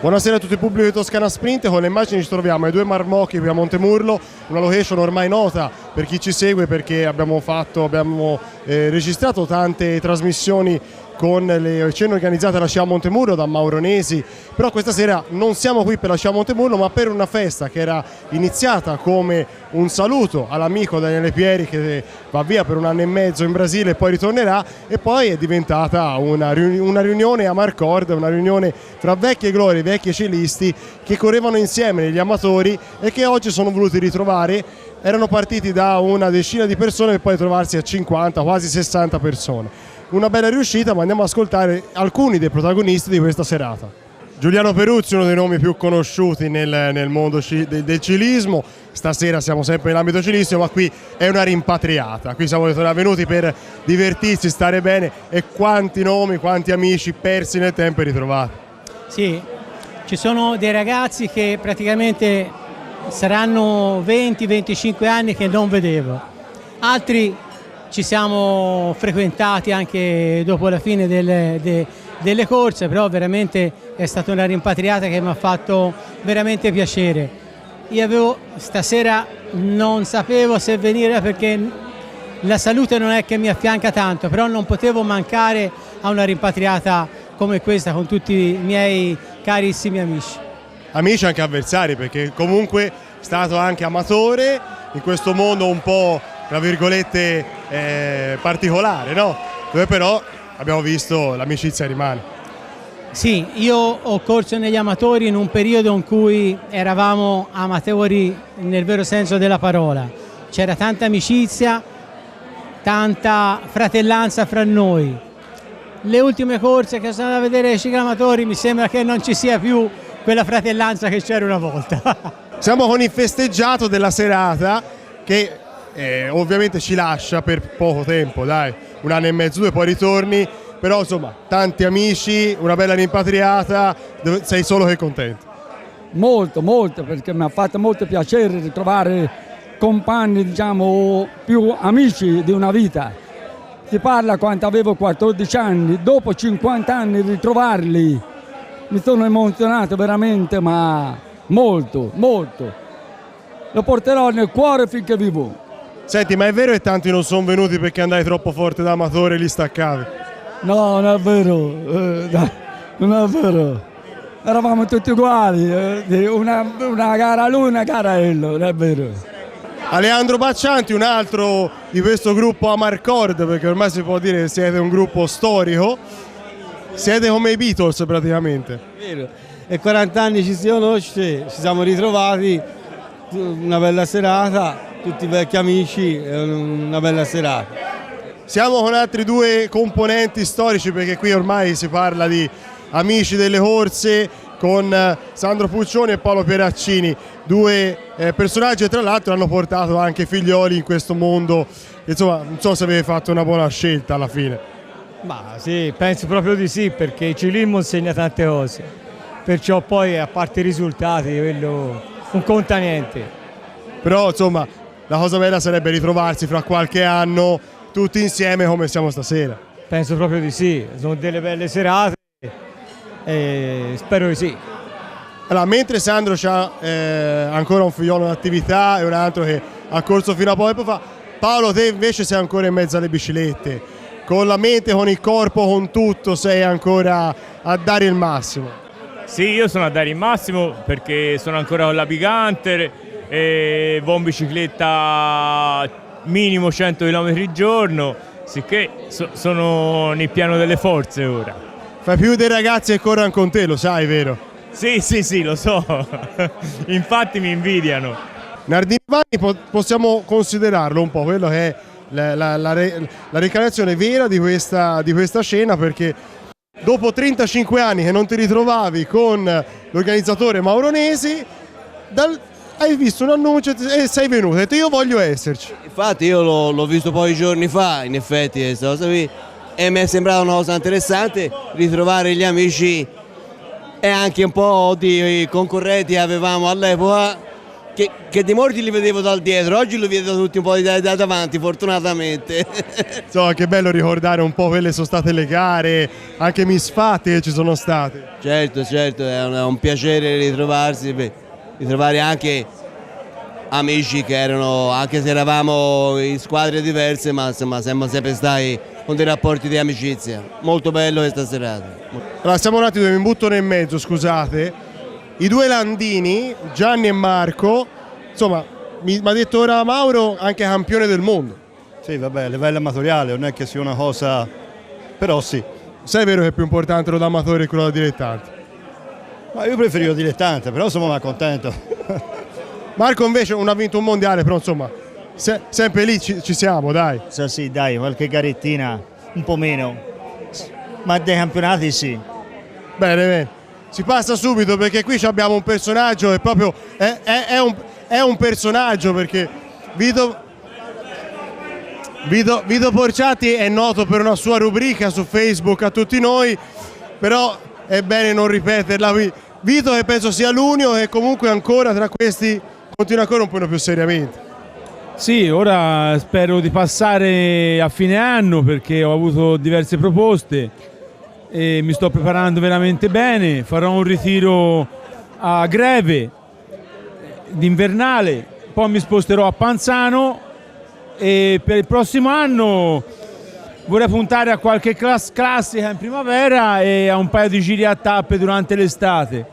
Buonasera a tutto il pubblico di Toscana Sprint. Con le immagini ci troviamo ai due marmocchi qui a Montemurlo, una location ormai nota per chi ci segue perché abbiamo registrato tante trasmissioni con le cene organizzate alla Scia Montemurlo da Mauro Nesi, però questa sera non siamo qui per la Scia Montemurlo ma per una festa che era iniziata come un saluto all'amico Daniele Pieri che va via per 1 anno e mezzo in Brasile e poi ritornerà, e poi è diventata una riunione a Marcord, una riunione tra vecchie glorie, vecchi ciclisti che correvano insieme negli amatori e che oggi sono voluti ritrovare. Erano partiti da una decina di persone per poi trovarsi a 50, quasi 60 persone. Una bella riuscita, ma andiamo ad ascoltare alcuni dei protagonisti di questa serata. Giuliano Peruzzi, uno dei nomi più conosciuti nel mondo del cilismo. Stasera siamo sempre nell'ambito cilistico, ma qui è una rimpatriata. Qui siamo venuti per divertirsi, stare bene, e quanti nomi, quanti amici persi nel tempo e ritrovati. Sì, ci sono dei ragazzi che praticamente saranno 20-25 anni che non vedevo. Altri ci siamo frequentati anche dopo la fine delle corse, però veramente è stata una rimpatriata che mi ha fatto veramente piacere. Io stasera non sapevo se venire perché la salute non è che mi affianca tanto, però non potevo mancare a una rimpatriata come questa con tutti i miei carissimi amici. Amici anche avversari, perché comunque è stato anche amatore in questo mondo un po' tra virgolette particolare, no? Dove però abbiamo visto l'amicizia rimane. Sì, io ho corso negli amatori in un periodo in cui eravamo amatori nel vero senso della parola. C'era tanta amicizia, tanta fratellanza fra noi. Le ultime corse che sono andato a vedere i ciclamatori mi sembra che non ci sia più quella fratellanza che c'era una volta. Siamo con il festeggiato della serata che ovviamente ci lascia per poco tempo, dai, 1 anno e mezzo, 2, poi ritorni, però insomma tanti amici, una bella rimpatriata, sei solo che contento. Molto, molto, perché mi ha fatto molto piacere ritrovare compagni, diciamo, più amici di una vita. Si parla quando avevo 14 anni, dopo 50 anni ritrovarli, mi sono emozionato veramente, ma molto, molto. Lo porterò nel cuore finché vivo. Senti, ma è vero che tanti non sono venuti perché andai troppo forte da amatore e li staccavi? No, non è vero, non è vero. Eravamo tutti uguali, una gara lui, una gara lui, non è vero. Aleandro Baccianti, un altro di questo gruppo Amarcord, perché ormai si può dire che siete un gruppo storico, siete come i Beatles praticamente. È vero, e 40 anni ci si conosce, ci siamo ritrovati, una bella serata, tutti vecchi amici, una bella serata. Siamo con altri 2 componenti storici, perché qui ormai si parla di amici delle corse, con Sandro Puccioni e Paolo Pieraccini, 2 personaggi che tra l'altro hanno portato anche figlioli in questo mondo. Insomma, non so se avete fatto una buona scelta alla fine. Ma sì, penso proprio di sì, perché il cilismo insegna tante cose, perciò poi a parte i risultati quello non conta niente. Però insomma la cosa bella sarebbe ritrovarsi fra qualche anno tutti insieme come siamo stasera. Penso proprio di sì, sono delle belle serate e spero di sì. Allora, mentre Sandro ha ancora un figliolo in attività e un altro che ha corso fino a poco fa, Paolo, te invece sei ancora in mezzo alle biciclette, con la mente, con il corpo, con tutto, sei ancora a dare il massimo. Sì, io sono a dare il massimo perché sono ancora con la Big Hunter e vado in bicicletta minimo 100 km al giorno, sicché sono nel piano delle forze ora. Fai più dei ragazzi che corrono con te, lo sai, vero? Sì, lo so, infatti mi invidiano. Nardini Vanni possiamo considerarlo un po' quello che è la reincarnazione vera di questa scena, perché dopo 35 anni che non ti ritrovavi con l'organizzatore Mauro Nesi, hai visto un annuncio e sei venuto e hai detto io voglio esserci. Infatti io l'ho visto pochi giorni fa, in effetti, questa cosa qui, e mi è sembrata una cosa interessante ritrovare gli amici e anche un po' di concorrenti che avevamo all'epoca, che dei morti li vedevo dal dietro, oggi li vedo tutti un po' da davanti, fortunatamente. Insomma, che bello ricordare un po' quelle sono state le gare, anche misfatte che ci sono state. Certo, è un piacere ritrovarsi, ritrovare anche amici che erano, anche se eravamo in squadre diverse, ma insomma siamo sempre stati con dei rapporti di amicizia. Molto bello questa serata. Allora, siamo un attimo, mi butto nel mezzo, scusate. I due Landini, Gianni e Marco, insomma, mi ha detto ora Mauro, anche campione del mondo. Sì, vabbè, a livello amatoriale non è che sia una cosa, però sì. Sai, è vero che è più importante lo da amatore che quello da dilettante? Ma io preferivo dilettante, però sono ma contento. Marco invece non ha vinto un mondiale, però insomma, sempre lì ci siamo, dai. Sì, dai, qualche garettina, un po' meno, ma dei campionati sì. Bene. Si passa subito perché qui abbiamo un personaggio che proprio è un personaggio, perché Vito Porciati è noto per una sua rubrica su Facebook a tutti noi, però è bene non ripeterla qui. Vito, che penso sia l'unico che comunque ancora tra questi continua ancora un po' più seriamente. Sì, ora spero di passare a fine anno perché ho avuto diverse proposte e mi sto preparando veramente bene. Farò un ritiro a Greve d'invernale, poi mi sposterò a Panzano e per il prossimo anno vorrei puntare a qualche classica in primavera e a un paio di giri a tappe durante l'estate.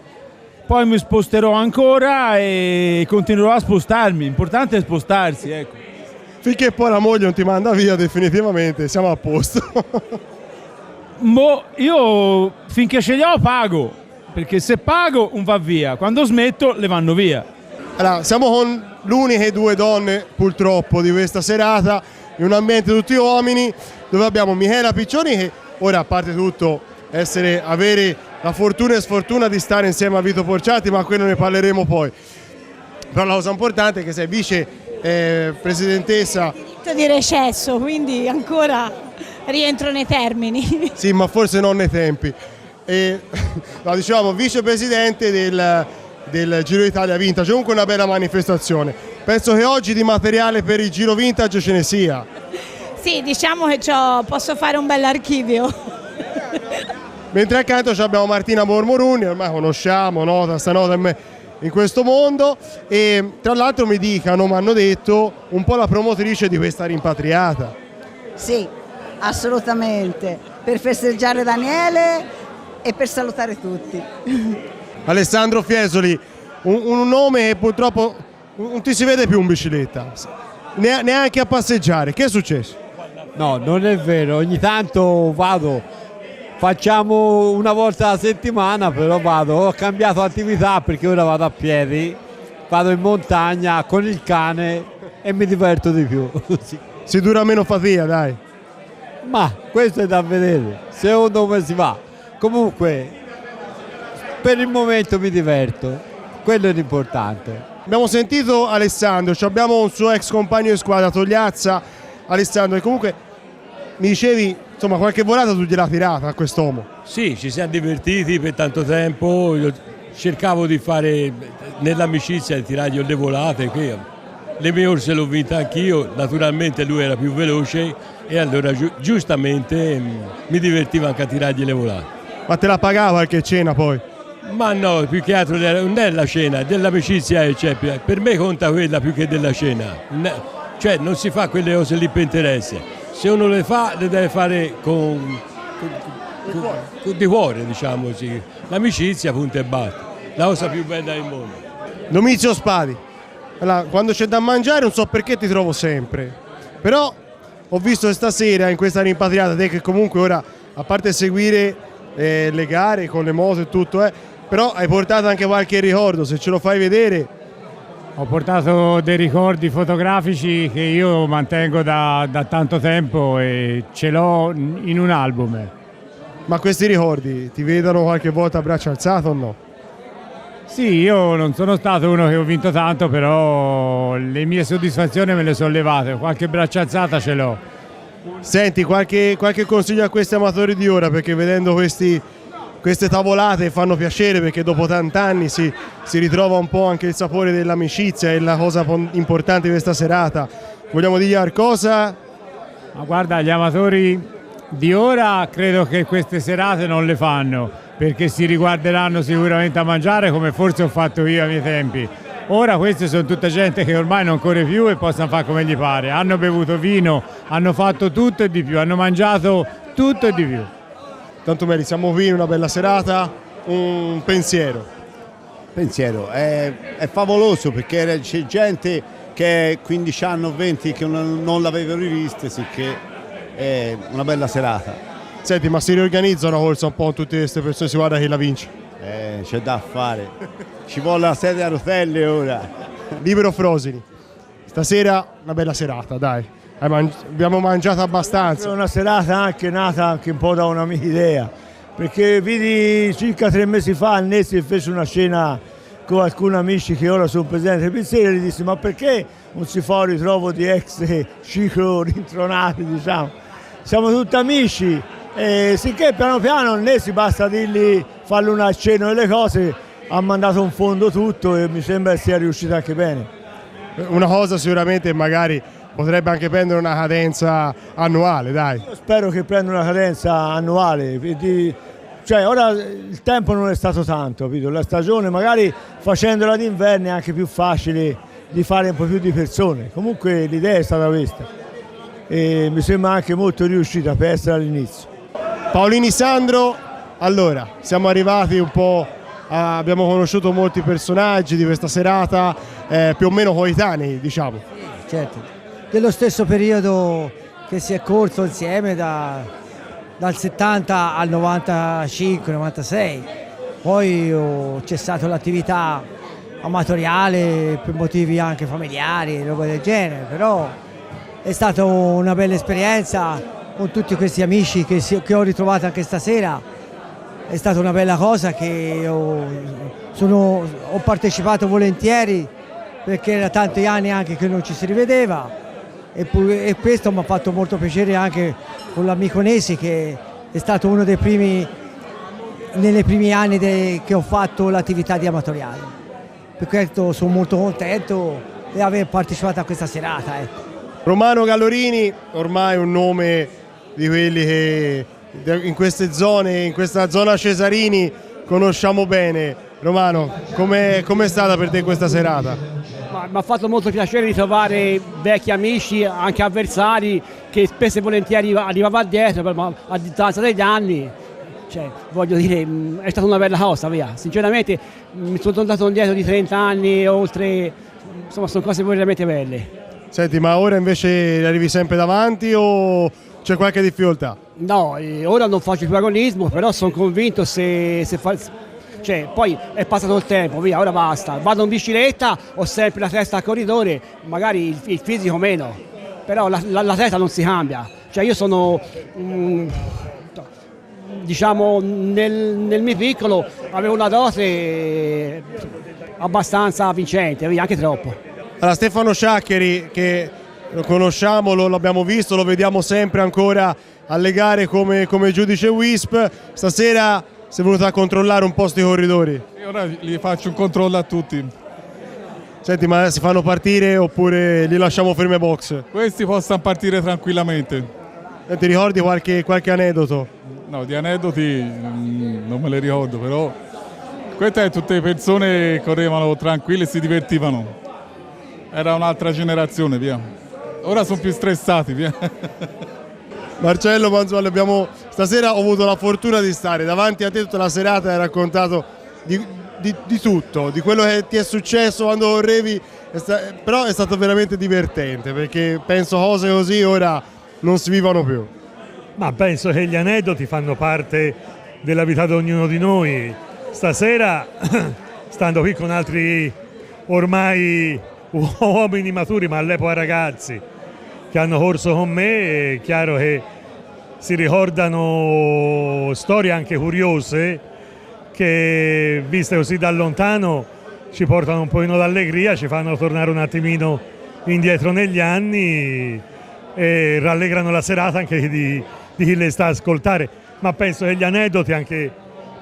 Poi mi sposterò ancora e continuerò a spostarmi, l'importante è spostarsi, ecco. Finché poi la moglie non ti manda via definitivamente, siamo a posto. Io finché ce li ho pago, perché se pago un va via, quando smetto le vanno via. Allora, siamo con l'uniche due donne purtroppo di questa serata, in un ambiente tutti uomini, dove abbiamo Michela Piccioni che ora, a parte tutto, avere la fortuna e sfortuna di stare insieme a Vito Porciati, ma quello ne parleremo poi. Però la cosa importante è che sei vice presidentessa di recesso, quindi ancora rientro nei termini. Sì, ma forse non nei tempi. No, diciamo vicepresidente del Giro d'Italia Vintage, comunque una bella manifestazione. Penso che oggi di materiale per il Giro Vintage ce ne sia. Sì, diciamo che posso fare un bell'archivio. Mentre accanto abbiamo Martina Mormoruni, ormai conosciamo, nota, sta nota in questo mondo, e tra l'altro mi hanno detto, un po' la promotrice di questa rimpatriata. Sì, assolutamente, per festeggiare Daniele e per salutare tutti. Alessandro Fiesoli, un nome che purtroppo non ti si vede più in bicicletta, neanche a passeggiare. Che è successo? No, non è vero, ogni tanto vado, facciamo una volta alla settimana, però ho cambiato attività perché ora vado a piedi, vado in montagna con il cane e mi diverto di più. Si dura meno fatica, dai. Ma questo è da vedere, secondo me si va. Comunque, per il momento mi diverto, quello è l'importante. Abbiamo sentito Alessandro, abbiamo un suo ex compagno di squadra, Togliazza, Alessandro, e comunque mi dicevi, insomma, qualche volata tu gliel'ha tirata a quest'uomo. Sì, ci siamo divertiti per tanto tempo, io cercavo di fare nell'amicizia, di tirargli le volate, le mie orse l'ho vinta anch'io, naturalmente lui era più veloce e allora giustamente mi divertiva anche a tirargli le volate. Ma te la pagava qualche cena poi? Ma no, più che altro non è la cena, è dell'amicizia, cioè, per me conta quella più che della cena, cioè non si fa quelle cose lì per interesse, se uno le fa le deve fare con di cuore, diciamo così, l'amicizia punto e basta, la cosa più bella del mondo. Domizio Spadi, allora, quando c'è da mangiare non so perché ti trovo sempre, però ho visto che stasera in questa rimpatriata, te che comunque ora, a parte seguire le gare con le moto e tutto, però hai portato anche qualche ricordo, se ce lo fai vedere. Ho portato dei ricordi fotografici che io mantengo da tanto tempo e ce l'ho in un album. Ma questi ricordi ti vedono qualche volta a braccio alzato o no? Sì, io non sono stato uno che ho vinto tanto, però le mie soddisfazioni me le sono levate, qualche braccia alzata ce l'ho. Senti, qualche consiglio a questi amatori di ora, perché vedendo questi queste tavolate fanno piacere perché dopo tanti anni si ritrova un po' anche il sapore dell'amicizia, è la cosa importante di questa serata. Vogliamo dire qualcosa? Ma guarda, gli amatori di ora credo che queste serate non le fanno, perché si riguarderanno sicuramente a mangiare come forse ho fatto io ai miei tempi. Ora queste sono tutta gente che ormai non corre più e possono fare come gli pare. Hanno bevuto vino, hanno fatto tutto e di più, hanno mangiato tutto e di più. Tanto Meli, siamo qui in una bella serata, un pensiero. Pensiero, è favoloso perché c'è gente che 15 anni o 20 che non l'aveva rivista, sicché è una bella serata. Senti, ma si riorganizza una corsa un po' tutte queste persone, si guarda chi la vince? C'è da fare, ci vuole la sedia a rotelle ora. Libero Frosini, stasera una bella serata, dai. Abbiamo mangiato abbastanza. È una serata anche nata anche un po' da una mia idea, perché vidi circa 3 mesi fa a Nessi fece una cena con alcuni amici che ora sono presenti per sera e gli dissi ma perché non si fa un ritrovo di ex ciclo rintronati, diciamo. Siamo tutti amici e sicché piano piano Nessi basta dirgli fargli un accenno delle cose, ha mandato un fondo tutto e mi sembra che sia riuscito anche bene. Una cosa sicuramente magari potrebbe anche prendere una cadenza annuale, dai. Io spero che prenda una cadenza annuale, cioè ora il tempo non è stato tanto, capito? La stagione magari facendola d'inverno è anche più facile di fare un po' più di persone, comunque l'idea è stata questa e mi sembra anche molto riuscita per essere all'inizio. Paolini Sandro, allora siamo arrivati un po', abbiamo conosciuto molti personaggi di questa serata, più o meno coetanei, diciamo. Sì, certo, dello stesso periodo che si è corso insieme dal 70 al 95-96, poi c'è stata l'attività amatoriale per motivi anche familiari e roba del genere, però è stata una bella esperienza con tutti questi amici che ho ritrovato anche stasera, è stata una bella cosa che ho partecipato volentieri perché era tanti anni anche che non ci si rivedeva e questo mi ha fatto molto piacere anche con l'amico Nesi che è stato uno dei primi, nei primi anni che ho fatto l'attività di amatoriale. Per questo sono molto contento di aver partecipato a questa serata. Romano Gallorini, ormai un nome di quelli che in queste zone, in questa zona Cesarini conosciamo bene. Romano, com'è stata per te questa serata? Mi ha fatto molto piacere ritrovare vecchi amici, anche avversari che spesso e volentieri arrivava dietro, ma a distanza degli anni, cioè, voglio dire, è stata una bella cosa, via. Sinceramente mi sono tornato indietro di 30 anni, oltre, insomma sono cose veramente belle. Senti, ma ora invece arrivi sempre davanti o c'è qualche difficoltà? No, ora non faccio più agonismo, però sono convinto cioè, poi è passato il tempo, via, ora basta. Vado in bicicletta, ho sempre la testa al corridore, magari il fisico meno, però la testa non si cambia. Cioè io sono, diciamo, nel mio piccolo avevo una dote abbastanza vincente, via, anche troppo. Allora, Stefano Sciaccheri, che lo conosciamo, l'abbiamo visto, lo vediamo sempre ancora alle gare come giudice WISP, stasera sei venuto a controllare un po' sti corridori? E ora gli faccio un controllo a tutti. Senti, ma si fanno partire oppure li lasciamo fermi ai box? Questi possono partire tranquillamente. E ti ricordi qualche aneddoto? No, di aneddoti non me li ricordo, però queste tutte le persone correvano tranquille e si divertivano. Era un'altra generazione, via. Ora sono più stressati, via. Marcello Manzuoli, stasera ho avuto la fortuna di stare davanti a te tutta la serata e hai raccontato di tutto, di quello che ti è successo quando correvi, però è stato veramente divertente perché penso cose così ora non si vivono più. Ma penso che gli aneddoti fanno parte della vita di ognuno di noi. Stasera, stando qui con altri ormai uomini maturi, ma all'epoca ragazzi, che hanno corso con me, è chiaro che si ricordano storie anche curiose che, viste così da lontano, ci portano un pochino d'allegria, ci fanno tornare un attimino indietro negli anni e rallegrano la serata anche di chi le sta a ascoltare. Ma penso che gli aneddoti anche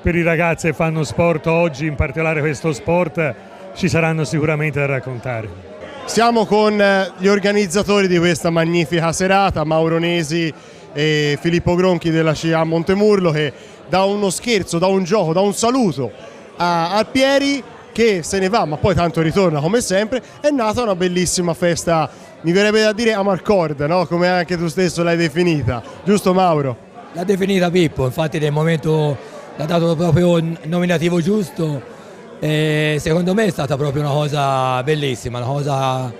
per i ragazzi che fanno sport oggi, in particolare questo sport, ci saranno sicuramente da raccontare. Siamo con gli organizzatori di questa magnifica serata, Mauro Nesi e Filippo Gronchi della SCIA Montemurlo, che da uno scherzo, da un gioco, da un saluto a Alpieri, che se ne va ma poi tanto ritorna come sempre, è nata una bellissima festa, mi verrebbe da dire Amarcord, no? Come anche tu stesso l'hai definita, giusto Mauro? L'ha definita Pippo, infatti nel momento l'ha dato proprio il nominativo giusto. E secondo me è stata proprio una cosa bellissima, una cosa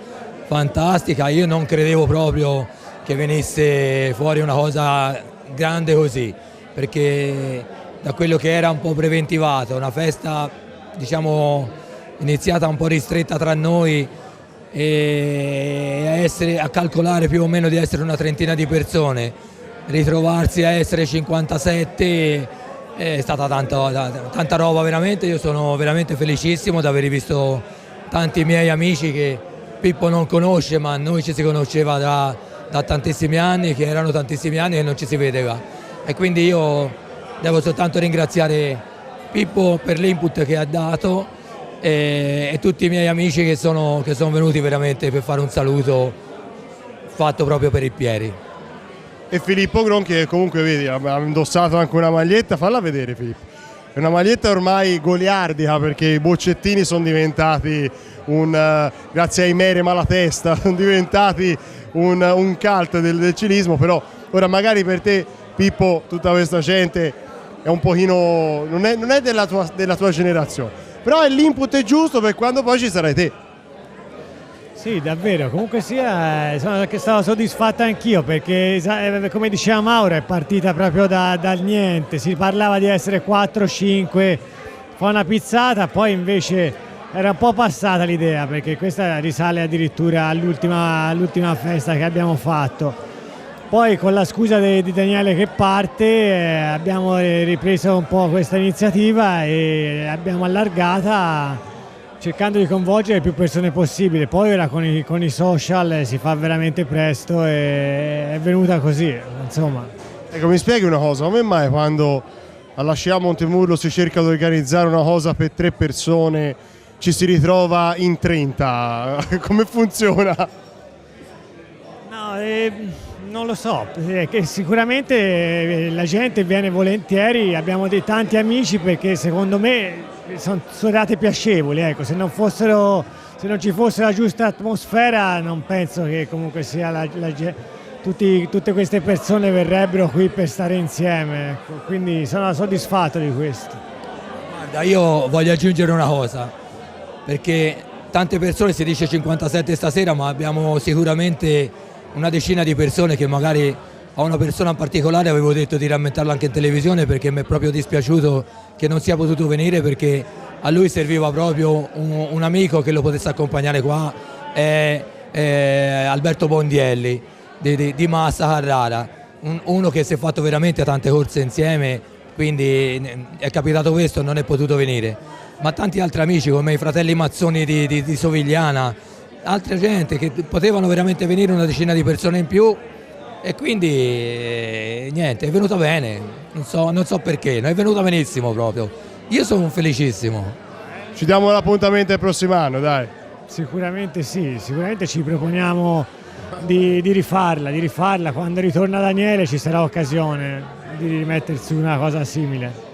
fantastica. Io non credevo proprio che venisse fuori una cosa grande così, perché da quello che era un po' preventivato, una festa diciamo iniziata un po' ristretta tra noi e a calcolare più o meno di essere una trentina di persone, ritrovarsi a essere 57 è stata tanta roba veramente. Io sono veramente felicissimo di aver visto tanti miei amici che Pippo non conosce, ma noi ci si conosceva da tantissimi anni, che erano tantissimi anni che non ci si vedeva, e quindi io devo soltanto ringraziare Pippo per l'input che ha dato e tutti i miei amici che sono venuti veramente per fare un saluto fatto proprio per il Pieri. E Filippo Gronchi, che comunque vedi ha indossato anche una maglietta, falla vedere Filippo, è una maglietta ormai goliardica, perché i boccettini sono diventati grazie ai Mere Malatesta, sono diventati un cult del cilismo, però ora magari per te Pippo tutta questa gente è un pochino, non è della tua generazione, però è l'input giusto per quando poi ci sarai te. Sì, davvero, comunque sia, sono stato soddisfatto anch'io, perché come diceva Mauro è partita proprio dal niente, si parlava di essere 4-5, fa una pizzata, poi invece era un po' passata l'idea, perché questa risale addirittura all'ultima festa che abbiamo fatto. Poi con la scusa di Daniele che parte abbiamo ripreso un po' questa iniziativa e abbiamo allargata, cercando di coinvolgere più persone possibile. Poi ora con i social si fa veramente presto e è venuta così, insomma. Ecco, mi spieghi una cosa, come mai quando alla SCIA Montemurlo si cerca di organizzare una cosa per 3 persone ci si ritrova in 30? Come funziona? No, non lo so, perché sicuramente la gente viene volentieri, abbiamo tanti amici, perché secondo me sono serate piacevoli, ecco. Se non ci fosse la giusta atmosfera non penso che comunque sia tutte queste persone verrebbero qui per stare insieme, ecco. Quindi sono soddisfatto di questo. Guarda, io voglio aggiungere una cosa, perché tante persone, si dice 57 stasera, ma abbiamo sicuramente una decina di persone che magari a una persona in particolare avevo detto di rammentarla anche in televisione, perché mi è proprio dispiaciuto che non sia potuto venire, perché a lui serviva proprio un amico che lo potesse accompagnare qua, è Alberto Bondielli di Massa Carrara, uno che si è fatto veramente tante corse insieme, quindi è capitato questo, non è potuto venire, ma tanti altri amici come i fratelli Mazzoni di Sovigliana, altra gente che potevano veramente venire, una decina di persone in più, e quindi niente, è venuta bene, non so perché, no, è venuta benissimo proprio. Io sono felicissimo. Ci diamo l'appuntamento il prossimo anno, dai. Sicuramente sì, sicuramente ci proponiamo di rifarla, quando ritorna Daniele ci sarà occasione di rimettersi una cosa simile.